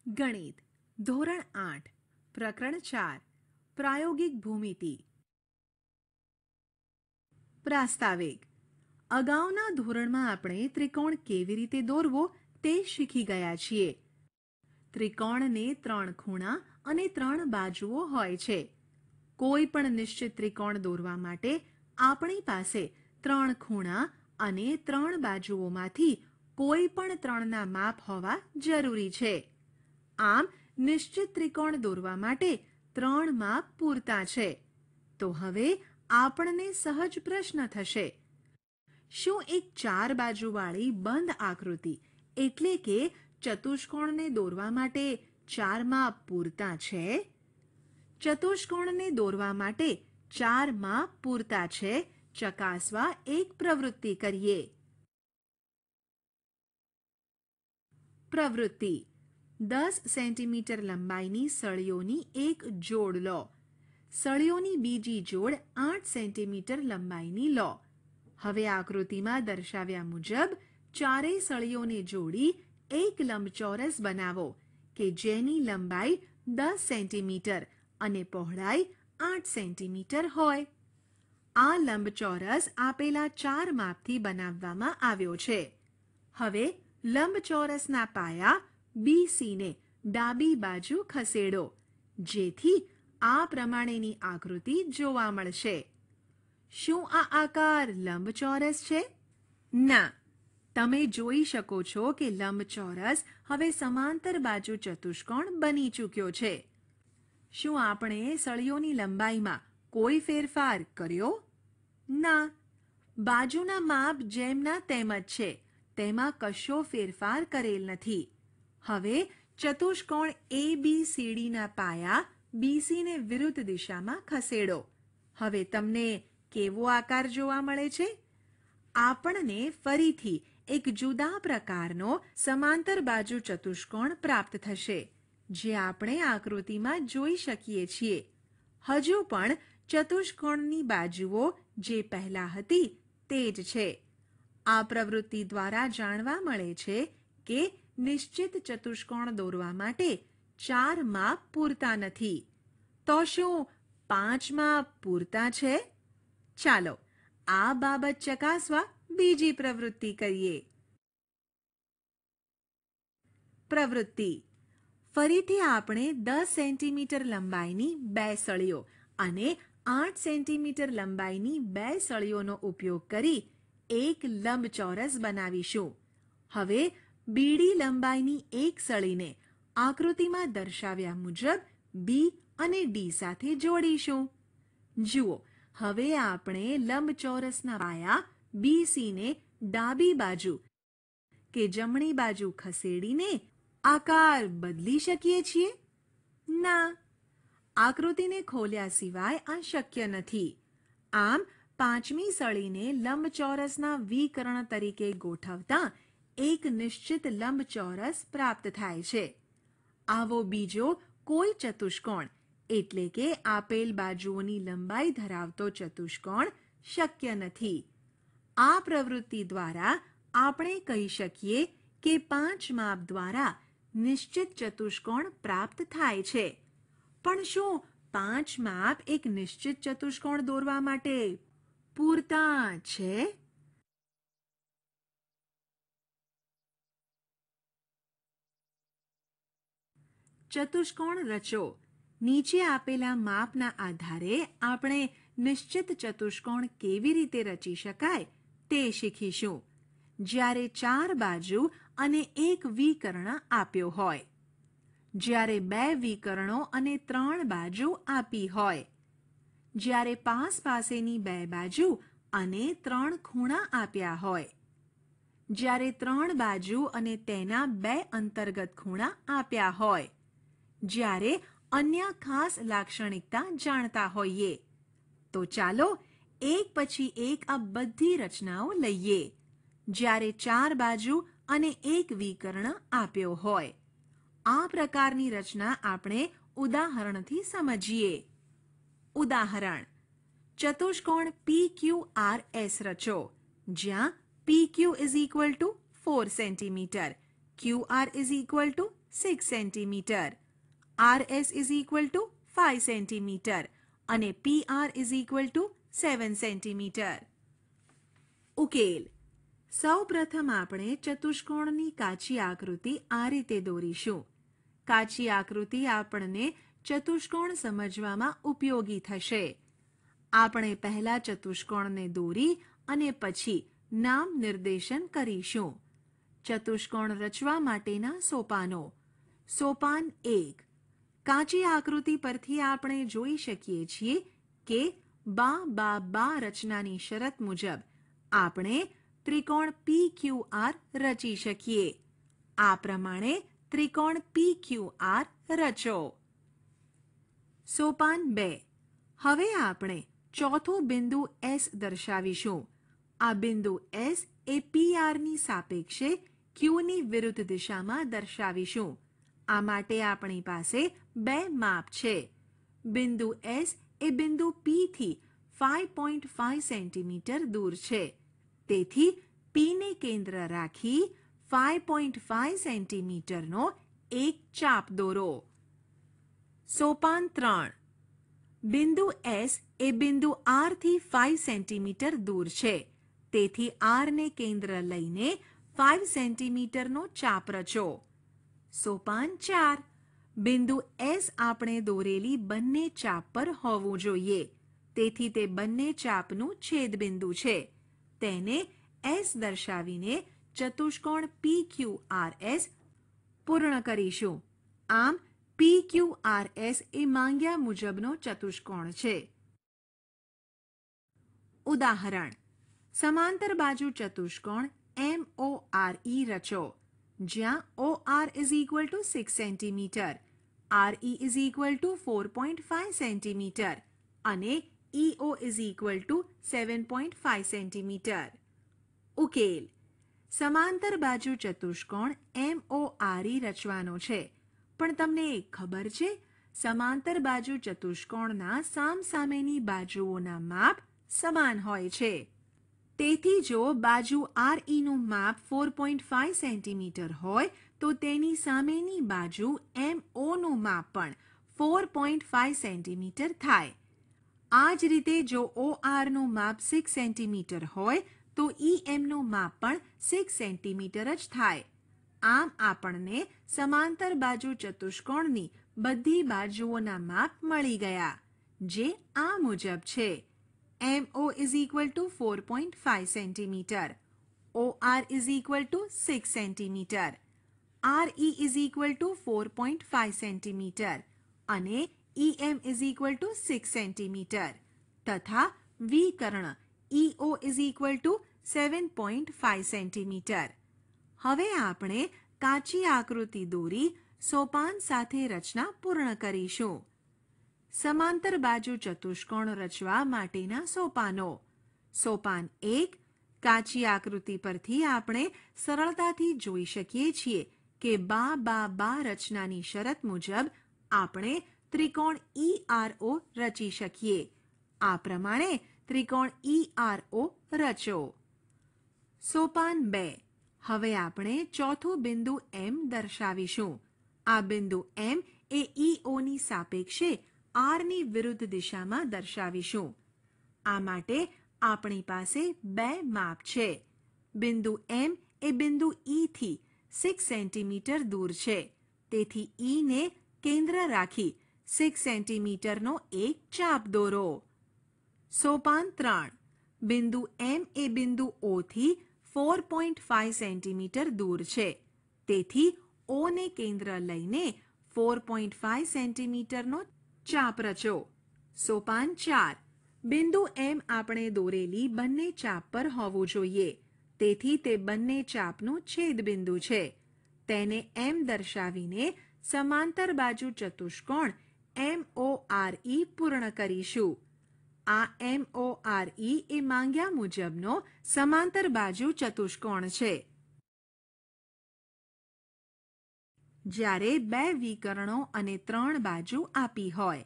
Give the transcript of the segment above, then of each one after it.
ગણિત ધોરણ 8 પ્રકરણ 4 પ્રાયોગિક ભૂમિતિ પ્રાસ્તાવિક અગાઉના ધોરણમાં આપણે ત્રિકોણ કેવી રીતે દોરવો તે શીખી ગયા છીએ. ત્રિકોણને 3 ખૂણા અને 3 બાજુઓ હોય છે. કોઈ પણ નિશ્ચિત ત્રિકોણ દોરવા માટે આપણી પાસે 3 ખૂણા અને 3 બાજુઓમાંથી કોઈ પણ 3ના માપ હોવા જરૂરી છે. આમ નિશ્ચિત ત્રિકોણ દોરવા માટે 3 માપ પૂરતા છે. તો હવે આપણને સહજ પ્રશ્ન થશે, શું એક 4 બાજુવાળી બંધ આકૃતિ એટલે કે ચતુષ્કોણને દોરવા માટે 4 માપ પૂરતા છે? ચતુષ્કોણને દોરવા માટે 4 માપ પૂરતા છે ચકાસવા એક પ્રવૃત્તિ કરીએ. પ્રવૃત્તિ 10 સેન્ટીમીટર લંબાઈની સળીઓની એક જોડ લો. સળીઓની બીજી જોડ 8 સેન્ટીમીટર લંબાઈની લો. હવે આકૃતિમાં દર્શાવ્યા મુજબ ચારેય સળીઓને જોડી એક લંબચોરસ બનાવો કે જેની લંબાઈ 10 સેન્ટીમીટર અને પહોળાઈ 8 સેન્ટીમીટર હોય. આ લંબચોરસ આપેલા 4 માપથી બનાવવામાં આવ્યો છે. હવે લંબચોરસના પાયા BC ને ડાબી બાજુ ખસેડો જેથી આ પ્રમાણેની આકૃતિ જોવા મળશે. શું આ આકાર લંબચોરસ છે? ના. તમે જોઈ શકો છો કે લંબચોરસ હવે સમાંતર બાજુ ચતુષ્કોણ બની ચૂક્યો છે. શું આપણે સળીઓની લંબાઈમાં કોઈ ફેરફાર કર્યો? ના. બાજુના માપ જેમના તેમ જ છે. તેમાં કશો ફેરફાર કરેલ નથી. હવે ચતુષ્કોણ ABCDના પાયા BC ને વિરુદ્ધ દિશામાં ખસેડો. હવે તમને કેવો આકાર જોવા મળે છે? આપણને ફરીથી એક જુદા પ્રકારનો સમાંતર બાજુ ચતુષ્કોણ પ્રાપ્ત થશે જે આપણે આકૃતિમાં જોઈ શકીએ છીએ. હજુ પણ ચતુષ્કોણની બાજુઓ જે પહેલા હતી તે જ છે. આ પ્રવૃત્તિ દ્વારા જાણવા મળે છે કે નિશ્ચિત ચતુષ્કોણ દોરવા માટે 4 માપ પૂરતા નથી. તો શું 5 માપ પૂરતા છે? ચાલો આ બાબત ચકાસવા બીજી પ્રવૃત્તિ કરીએ. પ્રવૃત્તિ ફરીથી આપણે 10 સેન્ટીમીટર લંબાઈની 2 સળીઓ અને 8 સેન્ટીમીટર લંબાઈની 2 સળીઓનો ઉપયોગ કરી એક લંબચોરસ બનાવીશું. હવે બીડી લંબાઈની એક સળીને આકૃતિમાં દર્શાવ્યા મુજબ B અને D સાથે જોડીશું. જુઓ, હવે આપણે લંબચોરસના પાયા BC ને ડાબી બાજુ કે જમણી બાજુ ખસેડીને આકાર બદલી શકીએ છીએ? ના. આકૃતિને ખોલ્યા સિવાય આ શક્ય નથી. આમ 5મી સળીને લંબચોરસના વિકર્ણ તરીકે ગોઠવતા એક નિશ્ચિત લંબચોરસ પ્રાપ્ત થાય છે. આવો બીજો કોઈ ચતુષ્કોણ એટલે કે આપેલ બાજુઓની લંબાઈ ધરાવતો ચતુષ્કોણ શક્ય નથી. આ પ્રવૃત્તિ દ્વારા આપણે કહી શકીએ કે 5 માપ દ્વારા નિશ્ચિત ચતુષ્કોણ પ્રાપ્ત થાય છે. પણ શું 5 માપ એક નિશ્ચિત ચતુષ્કોણ દોરવા માટે પૂરતા છે? ચતુષ્કોણ રચો. નીચે આપેલા માપના આધારે આપણે નિશ્ચિત ચતુષ્કોણ કેવી રીતે રચી શકાય તે શીખીશું. જ્યારે 4 બાજુ અને એક વિકર્ણ આપ્યો હોય. જ્યારે 2 વિકર્ણો અને 3 બાજુ આપી હોય. જ્યારે પાસેની 2 બાજુ અને 3 ખૂણા આપ્યા હોય. જ્યારે 3 બાજુ અને તેના 2 અંતર્ગત ખૂણા આપ્યા હોય. જ્યારે અન્ય ખાસ લાક્ષણિકતા જાણતા હોઈએ. તો ચાલો એક પછી એક આ બધી રચનાઓ લઈએ. જ્યારે 4 બાજુ અને એક વિકર્ણ આપ્યો હોય. આ પ્રકારની રચના આપણે ઉદાહરણથી સમજીએ. ઉદાહરણ: ચતુષ્કોણ PQRS રચો. જ્યાં PQ = 4 centimetre, QR = 6 centimetre, RS is equal to 5 centimetre અને PR is equal to 7 centimetre. ઉકેલ. સૌપ્રથમ આપણે ચતુષ્કોણની કાચી આકૃતિ આ રીતે દોરીશું. કાચી આકૃતિ આપણને ચતુષ્કોણ સમજવામાં ઉપયોગી થશે. આપણે પહેલા ચતુષ્કોણને દોરી અને પછી નામ નિર્દેશન કરીશું. ચતુષ્કોણ રચવા માટેના સોપાનો. સોપાન 1. કાચી આકૃતિ પરથી આપણે જોઈ શકીએ છીએ કે બા રચનાની શરત મુજબ આપણે ત્રિકોણ PQR રચી શકીએ. આ પ્રમાણે ત્રિકોણ PQR રચો. સોપાન 2. હવે આપણે ચોથું બિંદુ S દર્શાવીશું. આ બિંદુ S એ PR ની સાપેક્ષે Q ની વિરુદ્ધ દિશામાં દર્શાવીશું. આ માટે આપણી પાસે બે માપ છે. બિંદુ S એ બિંદુ P થી 5.5 સેન્ટીમીટર દૂર છે. તેથી P ને કેન્દ્ર રાખી 5.5 સેન્ટીમીટરનો એક ચાપ દોરો. સોપાન 3. બિંદુ S એ બિંદુ R થી 5 સેન્ટીમીટર દૂર છે. તેથી R ને કેન્દ્ર લઈને 5 સેન્ટીમીટરનો ચાપ રચો. સોપાન 4. બિંદુ S આપણે દોરેલી બંને ચાપ પર હોવું જોઈએ. તેથી તે બંને ચાપનું છેદબિંદુ છે. તેને S દર્શાવીને ચતુષ્કોણ PQRS પૂર્ણ કરીશું. આમ PQRS એ માંગ્યા મુજબનો ચતુષ્કોણ છે. ઉદાહરણ. સમાંતર બાજુ ચતુષ્કોણ MORE રચો. જ્યાં OR is equal to 6 centimetre, RE is equal to 4.5 centimetre અને EO is equal to 7.5 centimetre. ઉકેલ. સમાંતર બાજુ ચતુષ્કોણ MORE રચવાનો છે. પણ તમને ખબર છે, સમાંતર બાજુ ચતુષ્કોણના સામસામેની બાજુઓના માપ સમાન હોય છે. તેથી જો બાજુ RE નું માપ 4.5 સેન્ટીમીટર હોય તો તેની સામેની બાજુ MO નું માપ પણ 4.5 સેન્ટીમીટર થાય. આ જ રીતે જો OR નું માપ 6 સેન્ટીમીટર હોય તો EM નું માપ પણ 6 સેન્ટીમીટર જ થાય. આમ આપણને સમાંતર બાજુ ચતુષ્કોણની બધી બાજુઓના માપ મળી ગયા, જે આ મુજબ છે. MO is equal to 4.5 centimeter, OR is equal to 6 centimeter, RE is equal to 4.5 centimeter અને EM is equal to 6 centimeter તથા વિકર્ણ EO is equal to 7.5 centimeter. હવે આપણે કાચી આકૃતિ દોરી સોપાન સાથે રચના પૂર્ણ કરીશું. સમાંતર બાજુ ચતુષ્કોણ રચવા માટેના સોપાનો. સોપાન 1. કાચી આકૃતિ પરથી આપણે સરળતાથી જોઈ શકીએ છીએ કે બા રચનાની શરત મુજબ આપણે ત્રિકોણ ERO રચી શકીએ. આ પ્રમાણે ત્રિકોણ ERO રચો. સોપાન 2. હવે આપણે ચોથું બિંદુ M દર્શાવીશું. આ બિંદુ M એ EO ની સાપેક્ષે R ની વિરુદ્ધ દિશામાં દર્શાવીશું. આ માટે આપણી પાસે બે માપ છે. બિંદુ M એ બિંદુ E થી 6 સેન્ટીમીટર દૂર છે. તેથી E ને કેન્દ્ર રાખી 6 સેન્ટીમીટરનો એક ચાપ દોરો. સોપાન 3. બિંદુ M એ બિંદુ O થી 4.5 સેન્ટીમીટર દૂર છે. તેથી O ને કેન્દ્ર લઈને 4.5 સેન્ટીમીટરનો ચાપ રચો. સોપાન 4. બિંદુ M આપણે દોરેલી બંને ચાપ પર હોવું જોઈએ. તેથી તે બંને ચાપનું છેદબિંદુ છે. તેને M દર્શાવીને સમાંતર બાજુ ચતુષ્કોણ MORE પૂર્ણ કરીશું. આ MORE એ માંગ્યા મુજબનો સમાંતર બાજુ ચતુષ્કોણ છે. જ્યારે બે વિકર્ણો અને 3 બાજુ આપી હોય.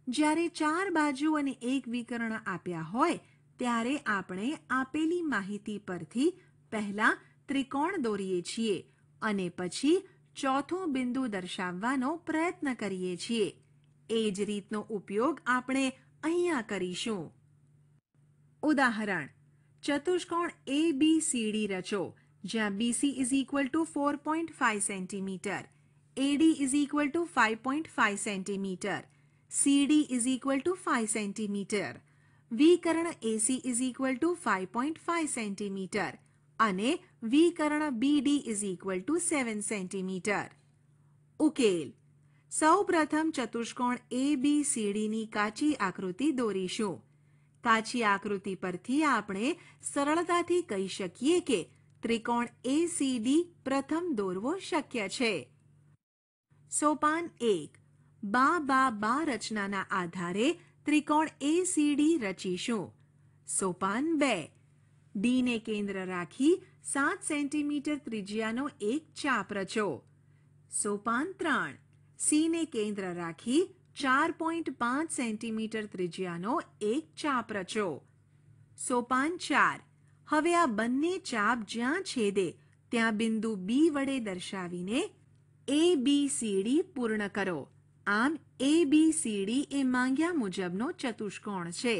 જ્યારે 4 બાજુ અને એક વિકર્ણ આપ્યા હોય ત્યારે આપણે આપેલી માહિતી પરથી પહેલા ત્રિકોણ દોરીએ છીએ અને પછી ચોથું બિંદુ દર્શાવવાનો પ્રયત્ન કરીએ છીએ. એ જ રીતનો ઉપયોગ આપણે અહીંયા કરીશું. ઉદાહરણ: ચતુષ્કોણ ABCD રચો, જ્યાં BC = 4.5 centimetre, AD = 5.5 centimetre, CD = 5 centimetre, વિકર્ણ AC = 5.5 સેન્ટીમીટર અને વિકર્ણ BD = 7 સેન્ટીમીટર. ઉકેલ: સૌ પ્રથમ ચતુષ્કોણ ABCD ની કાચી આકૃતિ દોરીશું. કાચી આકૃતિ પરથી આપણે સરળતાથી કહી શકીએ કે ત્રિકોણ ACD પ્રથમ દોરવો શક્ય છે. સોપાન 1. બા રચનાના આધારે ત્રિકોણ ACD રચીશું. સોપાન 2. D ને કેન્દ્ર રાખી 7 સેન્ટીમીટર ત્રિજ્યાનો એક ચાપ રચો. સોપાન 3. C ને કેન્દ્ર રાખી 4.5 સેન્ટીમીટર ત્રિજ્યાનો એક ચાપ રચો. સોપાન 4. હવે આ બંને ચાપ જ્યાં છેદે ત્યાં બિંદુ B વડે દર્શાવીને ABCD પૂર્ણ કરો. આમ ABCD એ માંગ્યા મુજબનો ચતુષ્કોણ છે.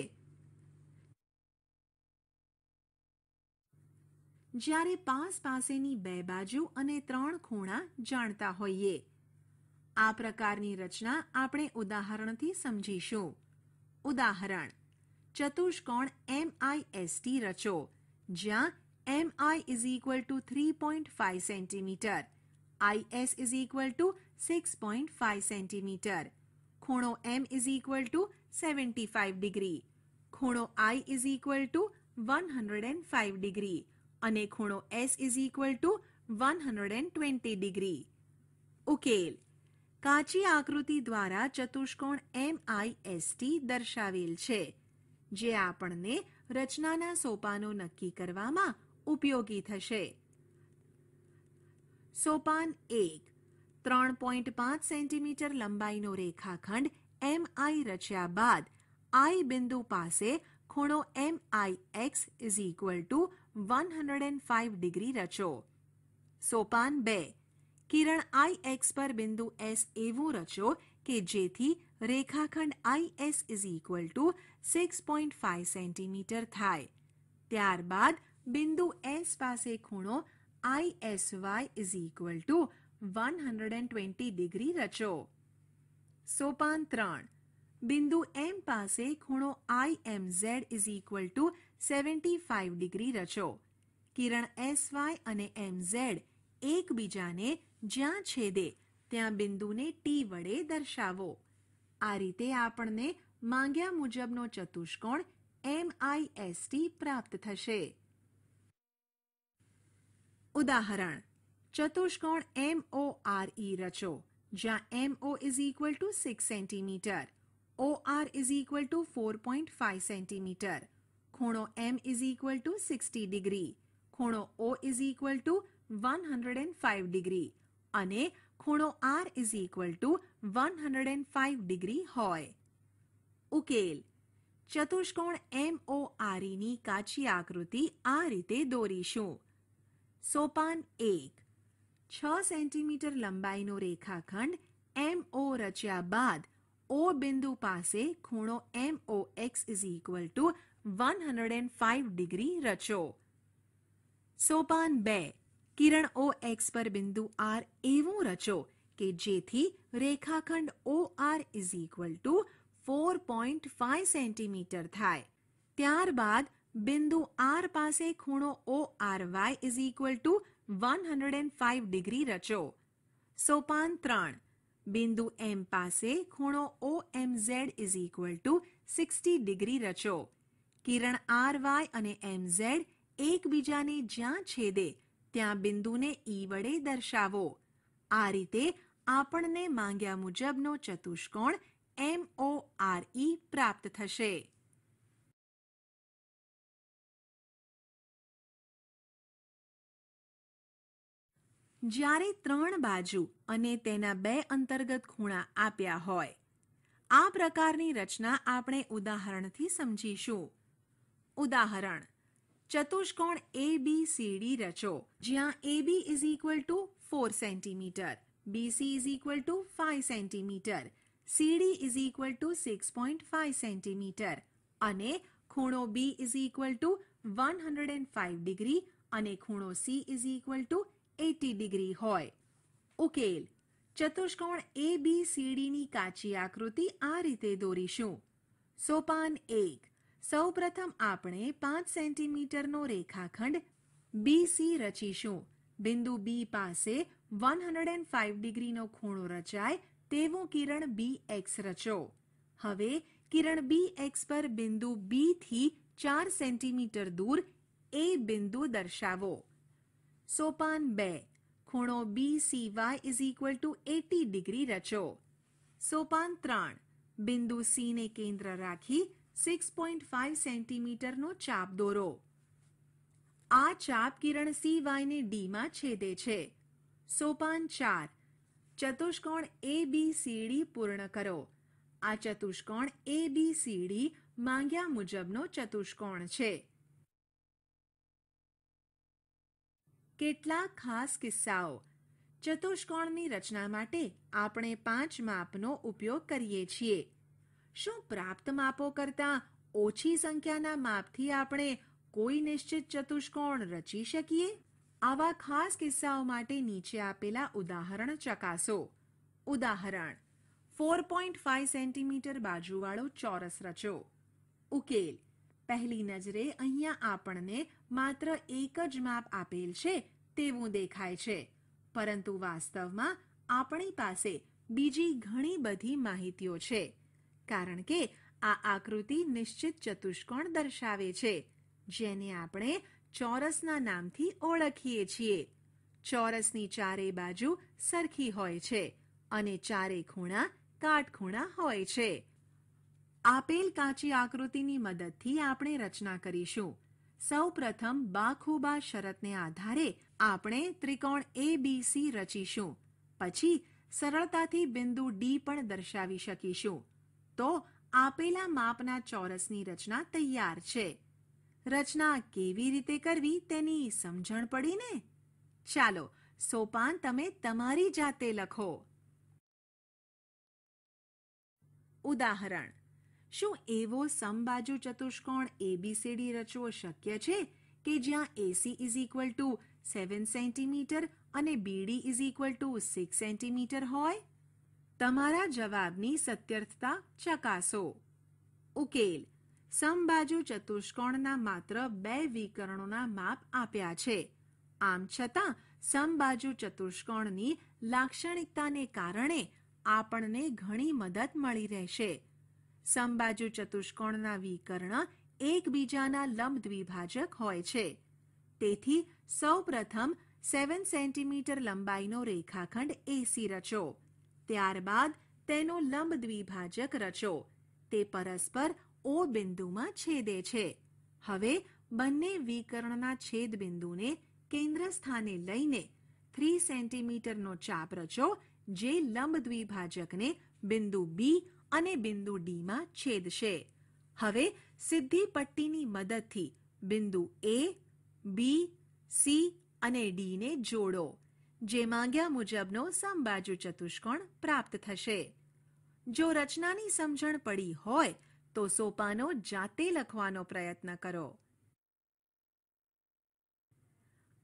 જ્યારે પાસેની બે બાજુ અને 3 ખૂણા જાણતા હોઈએ. આ પ્રકારની રચના આપણે ઉદાહરણથી સમજીશું. ઉદાહરણ: ચતુષ્કોણ MIST રચો, જ્યાં MI = 3.5 સેન્ટીમીટર, IS = 6.5 સેન્ટીમીટર, ખૂણો M = 75 ડિગ્રી, ખૂણો I = 105 ડિગ્રી અને ખૂણો S = 120 ડિગ્રી. ઉકેલ: કાચી આકૃતિ દ્વારા ચતુષ્કોણ MIST દર્શાવેલ છે, જે આપણને રચનાના સોપાનો નક્કી કરવામાં ઉપયોગી થશે. સોપાન 1. 3.5 સેન્ટીમીટર લંબાઈનો રેખાખંડ MI રચ્યા બાદ I બિંદુ પાસે ખૂણો MIX = 105 ડિગ્રી રચો. સોપાન 2. કિરણ IX પર બિંદુ S એવું રચો કે જેથી રેખાખંડ IS = 6.5 સેન્ટીમીટર થાય. ત્યારબાદ બિંદુ S પાસે ખૂણો ISY = 120 ડિગ્રી રચો. સોપાન 3. બિંદુ M પાસે ખૂણો IMZ = 75 ડિગ્રી રચો. કિરણ SY અને MZ એકબીજાને જ્યાં છેદે ત્યાં બિંદુને T વડે દર્શાવો. આ રીતે આપણને માંગ્યા મુજબનો ચતુષ્કોણ MIST પ્રાપ્ત થશે. ઉદાહરણ: ચતુષ્કોણ MORE રચો, જ્યાં MO = 6 સેન્ટીમીટર, OR = 4.5 સેન્ટીમીટર, ખૂણો M = 60 ડિગ્રી, ખૂણો O = 105 ડિગ્રી અને ખૂણો R = 105 ડિગ્રી હોય. ઉકેલ: ચતુષ્કોણ MORE ની કાચી આકૃતિ આ રીતે દોરીશું. સોપાન 1. 6 સેન્ટીમીટર લંબાઈનો રેખાખંડ MO રચ્યા બાદ O બિંદુ પાસે ખૂણો MOX = 105 ડિગ્રી રચો. સોપાન 2. કિરણ OX પર બિંદુ R એવું રચો કે જેથી રેખાખંડ OR = 4.5 સેન્ટીમીટર થાય. ત્યારબાદ બિંદુ R પાસે ખૂણો ORY = 105 ડિગ્રી રચો. સોપાન 3. બિંદુ M પાસે ખૂણો OMZ = 60 ડિગ્રી રચો. કિરણ RY અને MZ એકબીજાને જ્યાં છેદે ત્યાં બિંદુને E વડે દર્શાવો. આ રીતે આપણને માંગ્યા મુજબનો ચતુષ્કોણ MORE પ્રાપ્ત થશે. જ્યારે 3 બાજુ અને તેના 2 અંતર્ગત ખૂણા આપ્યા હોય. આ પ્રકારની રચના આપણે ઉદાહરણથી સમજીશું. ઉદાહરણ: ચતુષ્કોણ ABCD રચો, જ્યાં AB = 4 centimetre, BC is equal to 5 centimetre, CD is equal to 6.5 centimetre અને ખૂણો B is equal to 105 degree અને ખૂણો C is equal to 80 degree હોય. ઉકેલ: ચતુષ્કોણ ABCD ની કાચી આકૃતિ આ રીતે દોરીશું. સોપાન 1. સૌપ્રથમ આપણે 5 સેન્ટીમીટરનો રેખાખંડ BC રચીશું. બિંદુ B પાસે 105 ડિગ્રીનો ખૂણો રચાય તેવું કિરણ BX રચો. હવે કિરણ BX પર બિંદુ B થી 4 સેન્ટીમીટર દૂર A બિંદુ દર્શાવો. સોપાન 2. ખૂણો BCY is equal to 80 degree રચો. સોપાન 3. બિંદુ C ને કેન્દ્ર રાખી 6.5 સેન્ટીમીટરનો ચાપ દોરો. આ ચાપ કિરણ CY ને D માં છેદે છે. સોપાન 4. ચતુષ્કોણ ABCD પૂર્ણ કરો. આ ચતુષ્કોણ ABCD માંગ્યા મુજબનો ચતુષ્કોણ છે. કેટલાક ખાસ કિસ્સાઓ. ચતુષ્કોણની રચના માટે આપણે 5 માપનો ઉપયોગ કરીએ છીએ. શું પ્રાપ્ત માપો કરતાં ઓછી સંખ્યાના માપથી આપણે કોઈ નિશ્ચિત ચતુષ્કોણ રચી શકીએ? આવા ખાસ કિસ્સાઓ માટે નીચે આપેલા ઉદાહરણ ચકાસો. ઉદાહરણ: 4.5 સેન્ટીમીટર બાજુવાળો ચોરસ રચો. ઉકેલ: પહેલી નજરે અહીંયા આપણને માત્ર એક જ માપ આપેલ છે તેવું દેખાય છે, પરંતુ વાસ્તવમાં આપણી પાસે બીજી ઘણી બધી માહિતીઓ છે, કારણ કે આ આકૃતિ નિશ્ચિત ચતુષ્કોણ દર્શાવે છે, જેને આપણે ચોરસના નામથી ઓળખીએ છીએ. ચોરસની ચારે બાજુ સરખી હોય છે અને ચારે ખૂણા કાટખૂણા હોય છે. આપેલ કાચી આકૃતિની મદદથી આપણે રચના કરીશું. સૌ પ્રથમ બાખુબા શરતને આધારે આપણે ત્રિકોણ ABC રચીશું. પછી સરળતાથી બિંદુ D પણ દર્શાવી શકીશું. તો આપેલા માપના ચોરસની રચના તૈયાર છે. રચના કેવી રીતે કરવી તેની સમજણ પડી ને? ચાલો સોપાન તમે તમારી જાતે લખો. ઉદાહરણ: શું એવો સમબાજુ ચતુષ્કોણ ABCD રચવો શક્ય છે કે જ્યાં AC is equal to 7 centimetre અને BD is equal to 6 centimetre હોય? તમારા જવાબની સત્યર્થતા ચકાસો. ઉકેલ: સમબાજુ ચતુષ્કોણના માત્ર 2 વિકર્ણોના માપ આપ્યા છે. આમ છતાં સમબાજુ ચતુષ્કોણની લાક્ષણિકતાને કારણે આપણને ઘણી મદદ મળી રહેશે. સમબાજુ ચતુષ્કોણના વિકર્ણ એકબીજાના લંબ દ્વિભાજક હોય છે. તેથી સૌપ્રથમ 7 સેન્ટીમીટર લંબાઈનો રેખાખંડ AC રચો. ત્યારબાદ તેનો લંબ દ્વિભાજક રચો. તે પરસ્પર O બિંદુમાં છેદે છે. હવે બંને વિકર્ણના છેદ બિંદુને કેન્દ્ર સ્થાને લઈને 3 સેન્ટીમીટરનો ચાપ રચો, જે લંબ દ્વિભાજકને બિંદુ B અને બિંદુ D માં છેદશે. હવે સીધી પટ્ટીની મદદથી બિંદુ A, B, C અને D ને જોડો, જે માંગ્યા મુજબનો સમબાજુ ચતુષ્કોણ પ્રાપ્ત થશે. જો રચનાની સમજણ પડી હોય તો સોપાનો જાતે લખવાનો પ્રયત્ન કરો.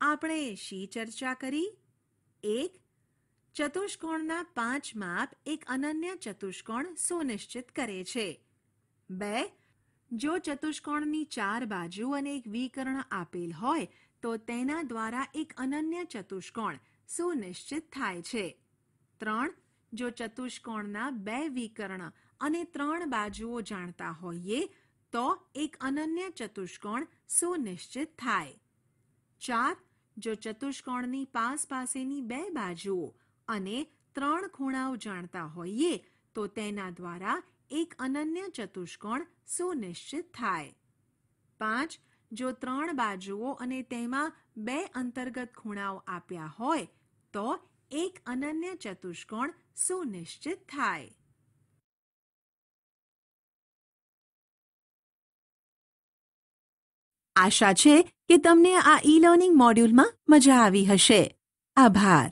આપણે શી ચર્ચા કરી? 1. ચતુષ્કોણના 5 માપ એક અનન્ય ચતુષ્કોણ સુનિશ્ચિત કરે છે. 2. જો ચતુષ્કોણની 4 બાજુ અને એક વિકર્ણ આપેલ હોય તો તેના દ્વારા એક અનન્ય ચતુષ્કોણ સુનિશ્ચિત થાય છે. 3. જો ચતુષ્કોણના 2 વિકર્ણ અને 3 બાજુઓ જાણતા હોઈએ તો એક અનન્ય ચતુષ્કોણ સુનિશ્ચિત થાય. 4. જો ચતુષ્કોણની પાસેની 2 બાજુઓ અને 3 ખૂણાઓ જાણતા હોઈએ તો તેના દ્વારા એક અનન્ય ચતુષ્કોણ સુનિશ્ચિત થાય. 5. જો 3 બાજુઓ અને તેમાં 2 અંતર્ગત ખૂણાઓ આપ્યા હોય તો એક અનન્ય ચતુષ્કોણ સુનિશ્ચિત થાય. આશા છે કે તમને આ ઈ લર્નિંગ મોડ્યુલમાં મજા આવી હશે. આભાર.